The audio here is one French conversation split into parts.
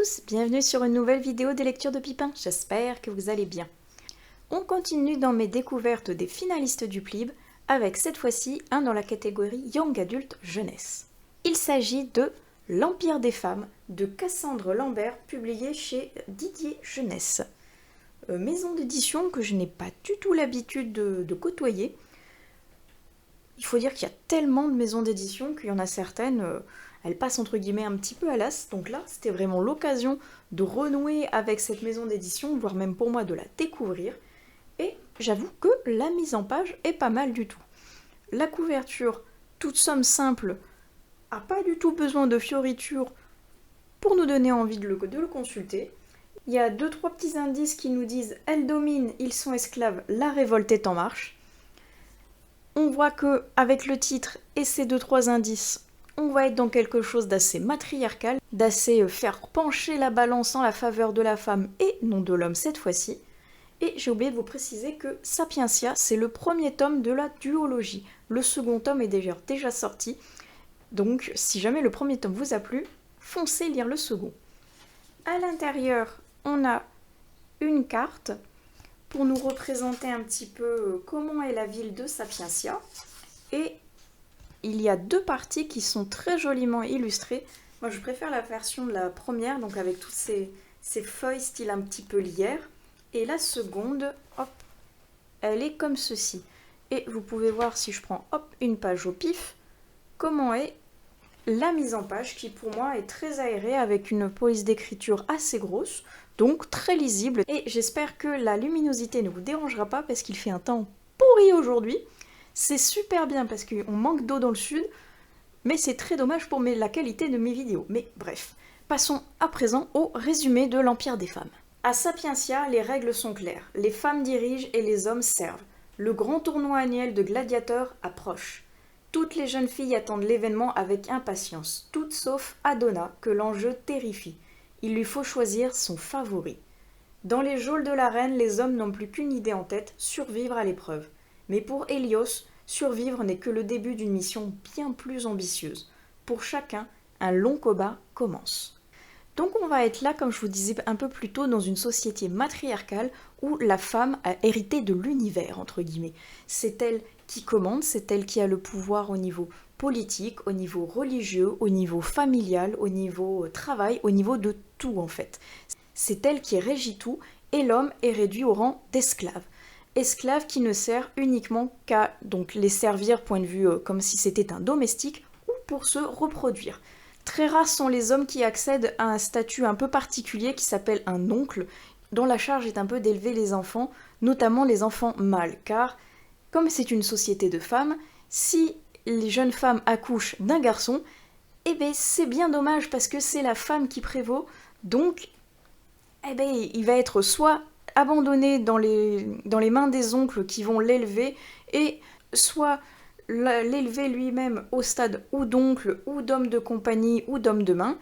tous, bienvenue sur une nouvelle vidéo des lectures de Pipin, j'espère que vous allez bien. On continue dans mes découvertes des finalistes du PLIB, avec cette fois-ci un dans la catégorie Young Adult Jeunesse. Il s'agit de L'Empire des femmes de Cassandre Lambert, publié chez Didier Jeunesse. Maison d'édition que je n'ai pas du tout l'habitude de côtoyer. Il faut dire qu'il y a tellement de maisons d'édition qu'il y en a certaines, elles passent entre guillemets un petit peu à l'as. Donc là, c'était vraiment l'occasion de renouer avec cette maison d'édition, voire même pour moi de la découvrir. Et j'avoue que la mise en page est pas mal du tout. La couverture, toute somme simple, a pas du tout besoin de fioritures pour nous donner envie de le consulter. Il y a 2-3 petits indices qui nous disent « Elles dominent, ils sont esclaves, la révolte est en marche ». On voit que avec le titre et ces 2-3 indices, on va être dans quelque chose d'assez matriarcal, d'assez faire pencher la balance en la faveur de la femme et non de l'homme cette fois-ci. Et j'ai oublié de vous préciser que Sapientia, c'est le premier tome de la duologie. Le second tome est déjà sorti, donc si jamais le premier tome vous a plu, foncez lire le second. À l'intérieur, on a une carte pour nous représenter un petit peu comment est la ville de Sapientia. Et il y a 2 parties qui sont très joliment illustrées. Moi, je préfère la version de la première, donc avec toutes ces feuilles style un petit peu lierre. Et la seconde, hop, elle est comme ceci. Et vous pouvez voir, si je prends hop, une page au pif, comment est la mise en page, qui pour moi est très aérée, avec une police d'écriture assez grosse, donc très lisible. Et j'espère que la luminosité ne vous dérangera pas, parce qu'il fait un temps pourri aujourd'hui. C'est super bien, parce qu'on manque d'eau dans le sud, mais c'est très dommage pour la qualité de mes vidéos. Mais bref, passons à présent au résumé de l'Empire des femmes. À Sapientia, les règles sont claires. Les femmes dirigent et les hommes servent. Le grand tournoi annuel de gladiateurs approche. Toutes les jeunes filles attendent l'événement avec impatience, toutes sauf Adonna, que l'enjeu terrifie. Il lui faut choisir son favori. Dans les geôles de l'arène, les hommes n'ont plus qu'une idée en tête, survivre à l'épreuve. Mais pour Hélios, survivre n'est que le début d'une mission bien plus ambitieuse. Pour chacun, un long combat commence. Donc on va être là, comme je vous disais un peu plus tôt, dans une société matriarcale où la femme a hérité de l'univers, entre guillemets. C'est elle qui commande, c'est elle qui a le pouvoir au niveau politique, au niveau religieux, au niveau familial, au niveau travail, au niveau de tout en fait. C'est elle qui régit tout et l'homme est réduit au rang d'esclave. Esclave qui ne sert uniquement qu'à donc les servir, point de vue comme si c'était un domestique, ou pour se reproduire. Très rares sont les hommes qui accèdent à un statut un peu particulier qui s'appelle un oncle, dont la charge est un peu d'élever les enfants, notamment les enfants mâles, car comme c'est une société de femmes, si les jeunes femmes accouchent d'un garçon, eh ben c'est bien dommage parce que c'est la femme qui prévaut, donc eh ben, il va être soit abandonné dans les mains des oncles qui vont l'élever, et soit l'élever lui-même au stade ou d'oncle, ou d'homme de compagnie, ou d'homme de main,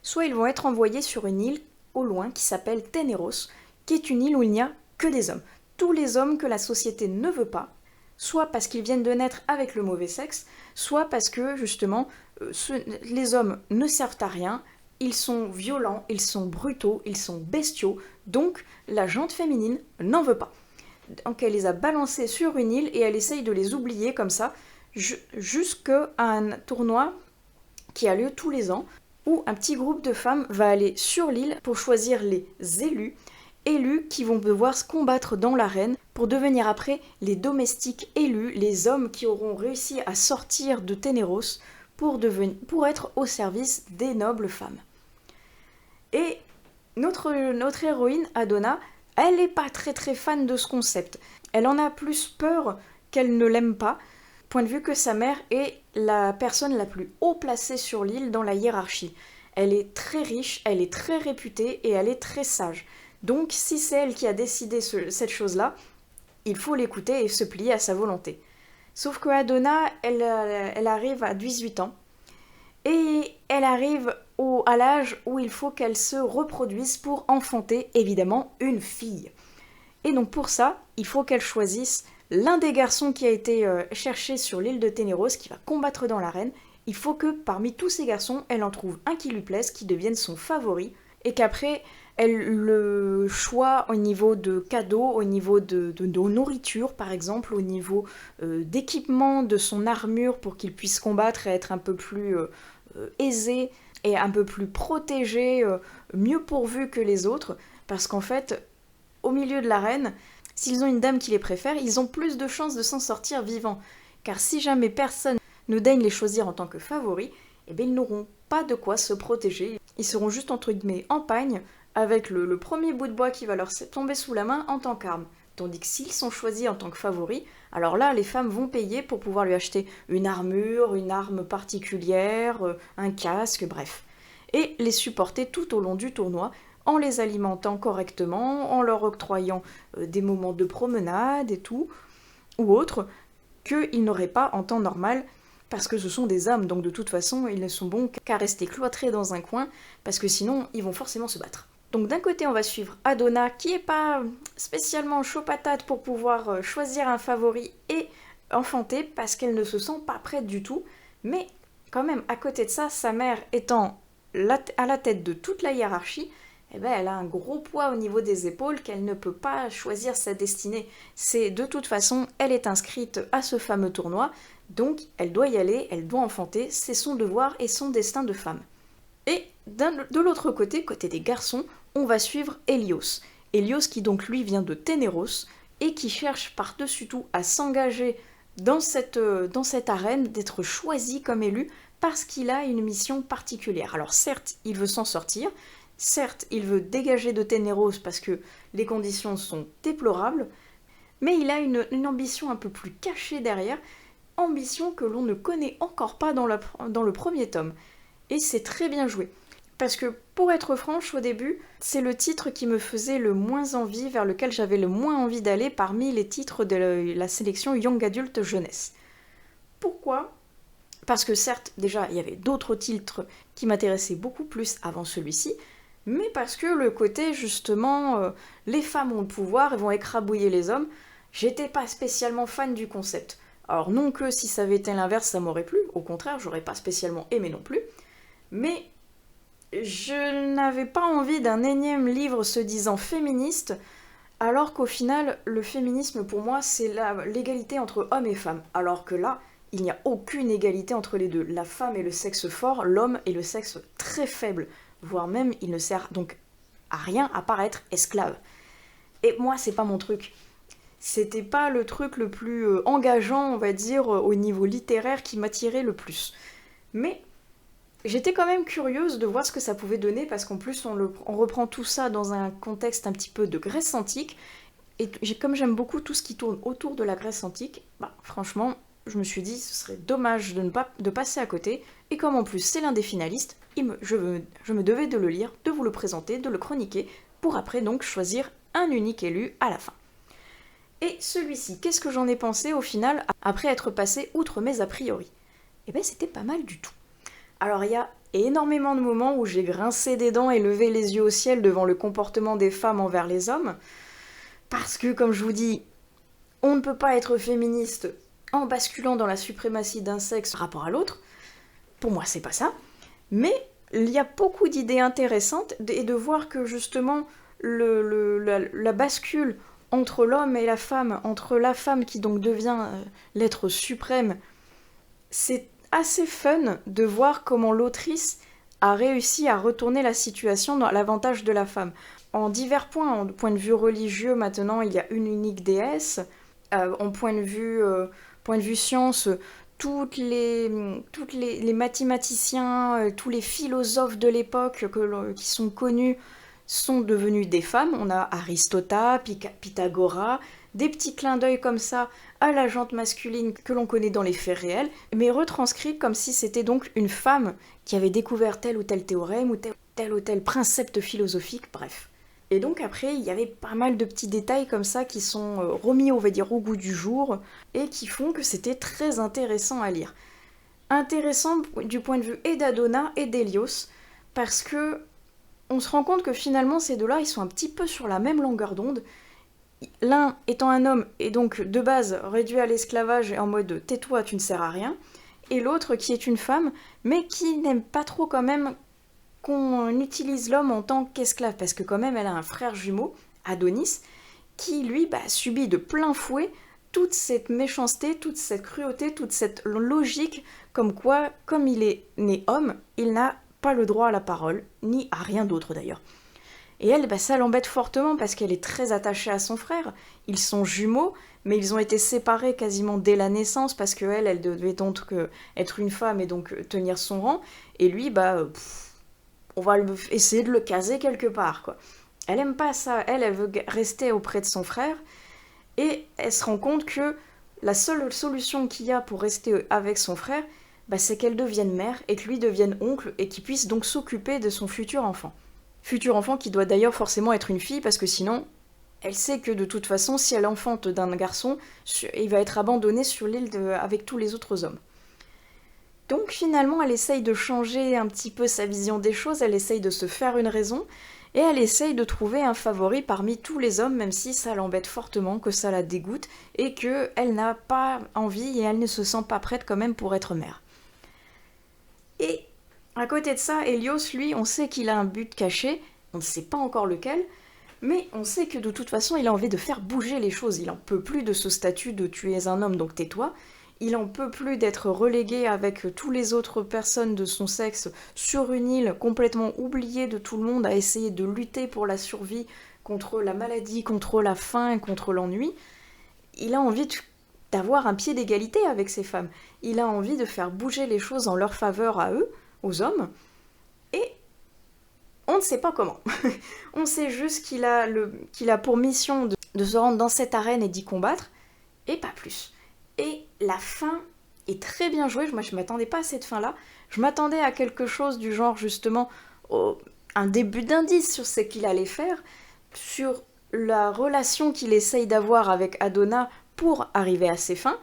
soit ils vont être envoyés sur une île au loin qui s'appelle Ténéros, qui est une île où il n'y a que des hommes. Tous les hommes que la société ne veut pas, soit parce qu'ils viennent de naître avec le mauvais sexe, soit parce que justement les hommes ne servent à rien, ils sont violents, ils sont brutaux, ils sont bestiaux, donc la gente féminine n'en veut pas. Donc elle les a balancés sur une île et elle essaye de les oublier comme ça, jusqu'à un tournoi qui a lieu tous les ans, où un petit groupe de femmes va aller sur l'île pour choisir les élus qui vont devoir se combattre dans l'arène pour devenir après les domestiques élus, les hommes qui auront réussi à sortir de Ténéros pour être au service des nobles femmes. Et notre héroïne, Adonna, elle n'est pas très très fan de ce concept. Elle en a plus peur qu'elle ne l'aime pas, point de vue que sa mère est la personne la plus haut placée sur l'île dans la hiérarchie. Elle est très riche, elle est très réputée et elle est très sage. Donc si c'est elle qui a décidé cette chose-là, il faut l'écouter et se plier à sa volonté. Sauf que Adonna, elle arrive à 18 ans et elle arrive à l'âge où il faut qu'elle se reproduise pour enfanter évidemment une fille. Et donc pour ça, il faut qu'elle choisisse l'un des garçons qui a été cherché sur l'île de Ténéros, qui va combattre dans l'arène. Il faut que parmi tous ces garçons, elle en trouve un qui lui plaise, qui devienne son favori, et qu'après, elle le choix au niveau de cadeaux, au niveau de nourriture par exemple, au niveau d'équipement de son armure pour qu'il puisse combattre et être un peu plus aisé et un peu plus protégé, mieux pourvu que les autres, parce qu'en fait, au milieu de l'arène, s'ils ont une dame qui les préfère, ils ont plus de chances de s'en sortir vivants. Car si jamais personne ne daigne les choisir en tant que favoris, eh bien ils n'auront pas de quoi se protéger. Ils seront juste entre guillemets en pagne avec le premier bout de bois qui va leur tomber sous la main en tant qu'arme. Tandis que s'ils sont choisis en tant que favoris, alors là, les femmes vont payer pour pouvoir lui acheter une armure, une arme particulière, un casque, bref. Et les supporter tout au long du tournoi, en les alimentant correctement, en leur octroyant des moments de promenade et tout, ou autre, qu'ils n'auraient pas en temps normal, parce que ce sont des âmes, donc de toute façon, ils ne sont bons qu'à rester cloîtrés dans un coin, parce que sinon, ils vont forcément se battre. Donc d'un côté, on va suivre Adona, qui est pas spécialement chaud patate pour pouvoir choisir un favori et enfanter, parce qu'elle ne se sent pas prête du tout, mais quand même, à côté de ça, sa mère étant à la tête de toute la hiérarchie, eh ben, elle a un gros poids au niveau des épaules qu'elle ne peut pas choisir sa destinée. C'est de toute façon, elle est inscrite à ce fameux tournoi, donc elle doit y aller, elle doit enfanter, c'est son devoir et son destin de femme. Et de l'autre côté, côté des garçons, on va suivre Hélios. Hélios qui donc lui vient de Ténéros et qui cherche par-dessus tout à s'engager dans cette arène, d'être choisi comme élu parce qu'il a une mission particulière. Alors certes, il veut s'en sortir, certes, il veut dégager de Ténéros parce que les conditions sont déplorables, mais il a une ambition un peu plus cachée derrière, ambition que l'on ne connaît encore pas dans le premier tome. Et c'est très bien joué. Parce que, pour être franche, au début, c'est le titre qui me faisait le moins envie, vers lequel j'avais le moins envie d'aller parmi les titres de la sélection Young Adult Jeunesse. Pourquoi ? Parce que certes, déjà, il y avait d'autres titres qui m'intéressaient beaucoup plus avant celui-ci, mais parce que le côté, justement, les femmes ont le pouvoir et vont écrabouiller les hommes, j'étais pas spécialement fan du concept. Alors non que si ça avait été l'inverse, ça m'aurait plu, au contraire, j'aurais pas spécialement aimé non plus, mais je n'avais pas envie d'un énième livre se disant féministe, alors qu'au final, le féminisme pour moi, c'est l'égalité entre hommes et femmes. Alors que là, il n'y a aucune égalité entre les deux. La femme est le sexe fort, l'homme est le sexe très faible, voire même il ne sert donc à rien à part être esclave. Et moi, c'est pas mon truc. C'était pas le truc le plus engageant, on va dire, au niveau littéraire qui m'attirait le plus. Mais j'étais quand même curieuse de voir ce que ça pouvait donner, parce qu'en plus on reprend tout ça dans un contexte un petit peu de Grèce antique, et comme j'aime beaucoup tout ce qui tourne autour de la Grèce antique, franchement, je me suis dit ce serait dommage de passer à côté, et comme en plus c'est l'un des finalistes, je me devais de le lire, de vous le présenter, de le chroniquer, pour après donc choisir un unique élu à la fin. Et celui-ci, qu'est-ce que j'en ai pensé au final, après être passé outre mes a priori ? Eh ben c'était pas mal du tout. Alors il y a énormément de moments où j'ai grincé des dents et levé les yeux au ciel devant le comportement des femmes envers les hommes, parce que, comme je vous dis, on ne peut pas être féministe en basculant dans la suprématie d'un sexe par rapport à l'autre. Pour moi, c'est pas ça. Mais il y a beaucoup d'idées intéressantes, et de voir que justement la bascule entre l'homme et la femme, entre la femme qui donc devient l'être suprême, c'est assez fun de voir comment l'autrice a réussi à retourner la situation dans l'avantage de la femme. En divers points, en point de vue religieux, maintenant il y a une unique déesse. En point de vue science, tous les mathématiciens, tous les philosophes de l'époque qui sont connus sont devenus des femmes. On a Aristote, Pythagora, des petits clins d'œil comme ça à la jante masculine que l'on connaît dans les faits réels, mais retranscrits comme si c'était donc une femme qui avait découvert tel ou tel théorème ou tel précepte philosophique, bref. Et donc après, il y avait pas mal de petits détails comme ça qui sont remis, on va dire, au goût du jour, et qui font que c'était très intéressant à lire. Intéressant du point de vue et d'Adona et d'Hélios, parce que on se rend compte que finalement ces deux-là, ils sont un petit peu sur la même longueur d'onde. L'un étant un homme et donc de base réduit à l'esclavage et en mode « tais-toi, tu ne sers à rien », et l'autre qui est une femme, mais qui n'aime pas trop quand même qu'on utilise l'homme en tant qu'esclave, parce que quand même elle a un frère jumeau, Adonis, qui lui subit de plein fouet toute cette méchanceté, toute cette cruauté, toute cette logique, comme quoi, comme il est né homme, il n'a pas le droit à la parole, ni à rien d'autre d'ailleurs. Et elle, ça l'embête fortement parce qu'elle est très attachée à son frère. Ils sont jumeaux, mais ils ont été séparés quasiment dès la naissance parce qu'elle, elle devait donc être une femme et donc tenir son rang. Et lui, on va essayer de le caser quelque part, quoi. Elle aime pas ça. Elle veut rester auprès de son frère. Et elle se rend compte que la seule solution qu'il y a pour rester avec son frère, c'est qu'elle devienne mère et que lui devienne oncle et qu'il puisse donc s'occuper de son futur enfant. Futur enfant qui doit d'ailleurs forcément être une fille parce que sinon, elle sait que de toute façon, si elle enfante d'un garçon, il va être abandonné sur l'île avec tous les autres hommes. Donc finalement, elle essaye de changer un petit peu sa vision des choses, elle essaye de se faire une raison, et elle essaye de trouver un favori parmi tous les hommes, même si ça l'embête fortement, que ça la dégoûte, et qu'elle n'a pas envie et elle ne se sent pas prête quand même pour être mère. Et à côté de ça, Hélios, lui, on sait qu'il a un but caché, on ne sait pas encore lequel, mais on sait que de toute façon, il a envie de faire bouger les choses. Il en peut plus de ce statut de tu es un homme, donc tais-toi. Il en peut plus d'être relégué avec tous les autres personnes de son sexe sur une île complètement oubliée de tout le monde à essayer de lutter pour la survie contre la maladie, contre la faim, contre l'ennui. Il a envie d'avoir un pied d'égalité avec ces femmes. Il a envie de faire bouger les choses en leur faveur à eux, aux hommes, et on ne sait pas comment. On sait juste qu'il a pour mission de se rendre dans cette arène et d'y combattre, et pas plus. Et la fin est très bien jouée, moi je m'attendais pas à cette fin-là, je m'attendais à quelque chose du genre justement, un début d'indice sur ce qu'il allait faire, sur la relation qu'il essaye d'avoir avec Adona pour arriver à ses fins,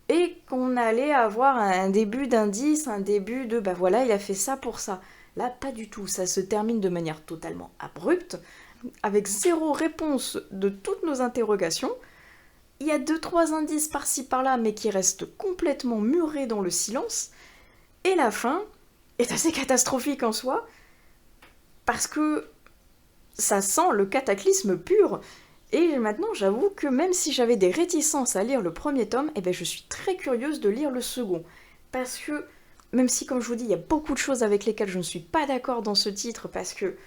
et qu'on allait avoir un début d'indice, un début de voilà, il a fait ça pour ça. Là, pas du tout, ça se termine de manière totalement abrupte, avec zéro réponse de toutes nos interrogations. Il y a 2-3 indices par-ci par-là, mais qui restent complètement murés dans le silence, et la fin est assez catastrophique en soi, parce que ça sent le cataclysme pur. Et maintenant, j'avoue que même si j'avais des réticences à lire le premier tome, je suis très curieuse de lire le second. Parce que, même si, comme je vous dis, il y a beaucoup de choses avec lesquelles je ne suis pas d'accord dans ce titre, parce que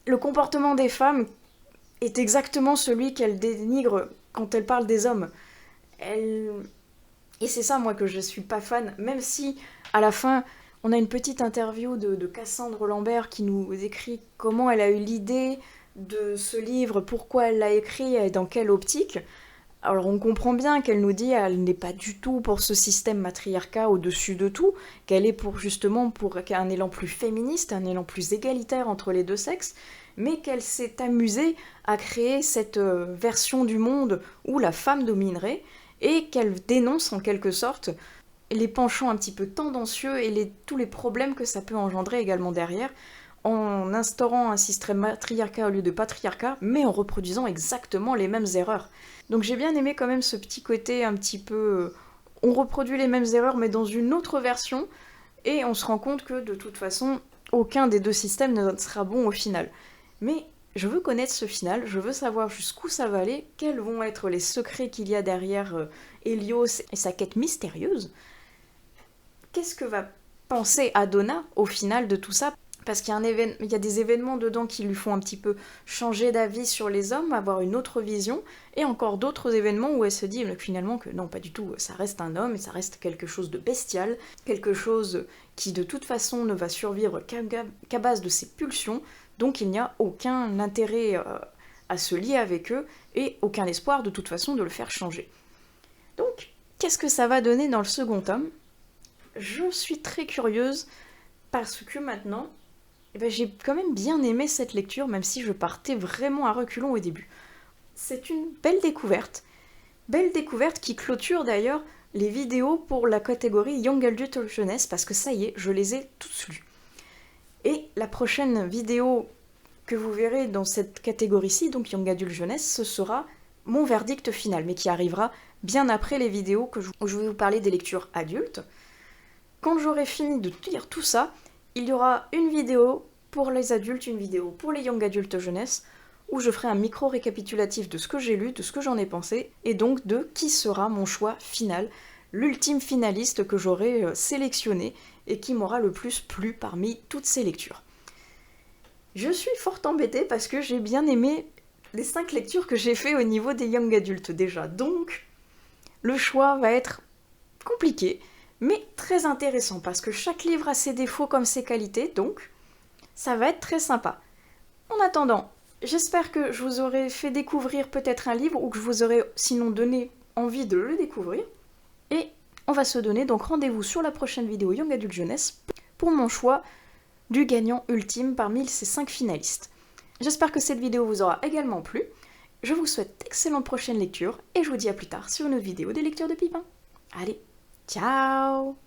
le comportement des femmes est exactement celui qu'elle dénigre quand elle parle des hommes. Et c'est ça, moi, que je suis pas fan, même si, à la fin, on a une petite interview de Cassandre Lambert qui nous écrit comment elle a eu l'idée de ce livre, pourquoi elle l'a écrit et dans quelle optique. Alors on comprend bien qu'elle nous dit qu'elle n'est pas du tout pour ce système matriarcat au-dessus de tout, qu'elle est pour un élan plus féministe, un élan plus égalitaire entre les deux sexes, mais qu'elle s'est amusée à créer cette version du monde où la femme dominerait, et qu'elle dénonce en quelque sorte les penchants un petit peu tendancieux et tous les problèmes que ça peut engendrer également derrière, en instaurant un système matriarcat au lieu de patriarcat, mais en reproduisant exactement les mêmes erreurs. Donc j'ai bien aimé quand même ce petit côté un petit peu... on reproduit les mêmes erreurs, mais dans une autre version, et on se rend compte que de toute façon, aucun des deux systèmes ne sera bon au final. Mais je veux connaître ce final, je veux savoir jusqu'où ça va aller, quels vont être les secrets qu'il y a derrière Hélios et sa quête mystérieuse. Qu'est-ce que va penser Adona au final de tout ça ? Parce qu'il y a des événements dedans qui lui font un petit peu changer d'avis sur les hommes, avoir une autre vision, et encore d'autres événements où elle se dit finalement que non, pas du tout, ça reste un homme, et ça reste quelque chose de bestial, quelque chose qui de toute façon ne va survivre qu'à base de ses pulsions, donc il n'y a aucun intérêt à se lier avec eux, et aucun espoir de toute façon de le faire changer. Donc, qu'est-ce que ça va donner dans le second tome ? Je suis très curieuse, parce que maintenant... j'ai quand même bien aimé cette lecture, même si je partais vraiment à reculons au début. C'est une belle découverte qui clôture d'ailleurs les vidéos pour la catégorie Young Adult Jeunesse, parce que ça y est, je les ai tous lus. Et la prochaine vidéo que vous verrez dans cette catégorie-ci, donc Young Adult Jeunesse, ce sera mon verdict final, mais qui arrivera bien après les vidéos où je vais vous parler des lectures adultes. Quand j'aurai fini de lire tout ça, il y aura une vidéo pour les adultes, une vidéo pour les young adultes jeunesse, où je ferai un micro récapitulatif de ce que j'ai lu, de ce que j'en ai pensé, et donc de qui sera mon choix final, l'ultime finaliste que j'aurai sélectionné et qui m'aura le plus plu parmi toutes ces lectures. Je suis fort embêtée parce que j'ai bien aimé les 5 lectures que j'ai fait au niveau des young adultes déjà, donc le choix va être compliqué, mais très intéressant parce que chaque livre a ses défauts comme ses qualités, donc ça va être très sympa. En attendant, j'espère que je vous aurai fait découvrir peut-être un livre ou que je vous aurai sinon donné envie de le découvrir. Et on va se donner donc rendez-vous sur la prochaine vidéo Young Adult Jeunesse pour mon choix du gagnant ultime parmi ces 5 finalistes. J'espère que cette vidéo vous aura également plu. Je vous souhaite d'excellentes prochaines lectures et je vous dis à plus tard sur une autre vidéo des lectures de Pipin. Allez, ciao!